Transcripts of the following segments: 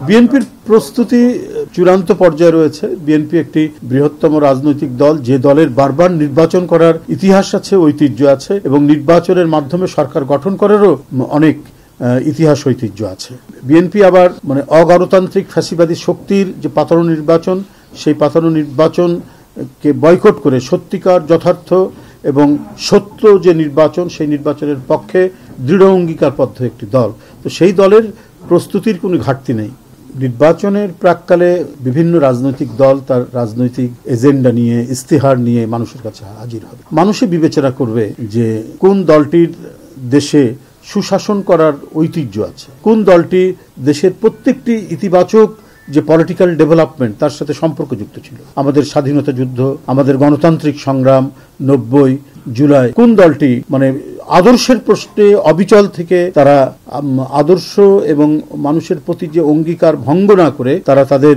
বিএনপির প্রস্তুতি চূড়ান্ত পর্যায়ে রয়েছে। বিএনপি একটি বৃহত্তম রাজনৈতিক দল, যে দলের বারবার নির্বাচন করার ইতিহাস আছে, ঐতিহ্য আছে, এবং নির্বাচনের মাধ্যমে সরকার গঠন করারও অনেক ইতিহাস ঐতিহ্য আছে। বিএনপি আবার অগণতান্ত্রিক ফ্যাসিবাদী শক্তির যে পাতানো নির্বাচন, সেই পাতানো নির্বাচনকে বয়কট করে সত্যিকার, যথার্থ এবং সত্য যে নির্বাচন, সেই নির্বাচনের পক্ষে দৃঢ় অঙ্গীকারবদ্ধ একটি দল। তো সেই দলের প্রস্তুতির কোনো ঘাটতি নেই। নির্বাচনের প্রাক্কালে বিভিন্ন রাজনৈতিক দল তার রাজনৈতিক এজেন্ডা নিয়ে, ইস্তেহার নিয়ে মানুষের কাছে হাজির হবে। মানুষই বিবেচনা করবে যে কোন দলটির দেশে সুশাসন করার ঐতিহ্য আছে, কোন দলটি দেশের প্রত্যেকটি ইতিবাচক যে পলিটিক্যাল ডেভেলপমেন্ট তার সাথে সম্পর্কযুক্ত ছিল। আমাদের স্বাধীনতা যুদ্ধ, আমাদের গণতান্ত্রিক সংগ্রাম, 90 জুলাই, কোন দলটি আদর্শের প্রশ্নে অবিচল থেকে তারা আদর্শ এবং মানুষের প্রতি যে অঙ্গীকার ভঙ্গ না করে তারা তাদের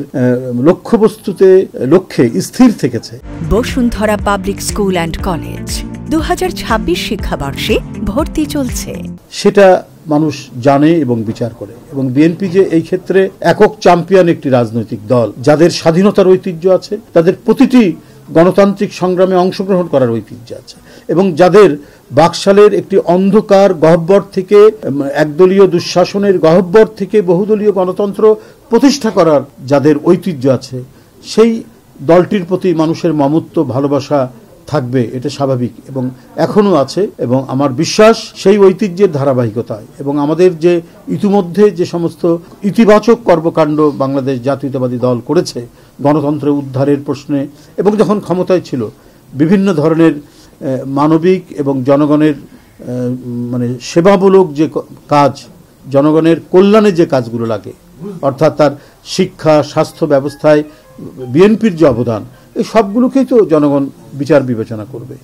লক্ষ্যে স্থির থেকেছে। Bashundhara public school and college 2026 শিক্ষাবর্ষে ভর্তি চলছে, সেটা মানুষ জানে এবং বিচার করে। এবং বিএনপি যে এই ক্ষেত্রে একক চ্যাম্পিয়ন একটি রাজনৈতিক দল, যাদের স্বাধীনতার ঐতিহ্য আছে, তাদের প্রতিটি গণতান্ত্রিক সংগ্রামে অংশগ্রহণ করার ঐতিহ্য আছে, এবং যাদের বাকশালের একটি অন্ধকার গহ্বর থেকে, একদলীয় দুঃশাসনের গহ্বর থেকে বহুদলীয় গণতন্ত্র প্রতিষ্ঠা করার যাদের ঐতিহ্য আছে, সেই দলটির প্রতি মানুষের মমত্ব, ভালোবাসা থাকবে, এটা স্বাভাবিক এবং এখনো আছে। এবং আমার বিশ্বাস সেই ঐতিহ্যের ধারাবাহিকতায় এবং আমাদের যে ইতিমধ্যে যে সমস্ত ইতিবাচক কর্মকাণ্ড বাংলাদেশ জাতীয়তাবাদী দল করেছে গণতন্ত্রের উদ্ধারের প্রশ্নে, এবং যখন ক্ষমতায় ছিল বিভিন্ন ধরনের মানবিক এবং জনগণের সেবামূলক যে কাজ, জনগণের কল্যাণে যে কাজগুলো লাগে, অর্থাৎ তার শিক্ষা, স্বাস্থ্য ব্যবস্থায় বিএনপির যে অবদান, এই সবগুলোকেই তো জনগণ বিচার বিবেচনা করবে।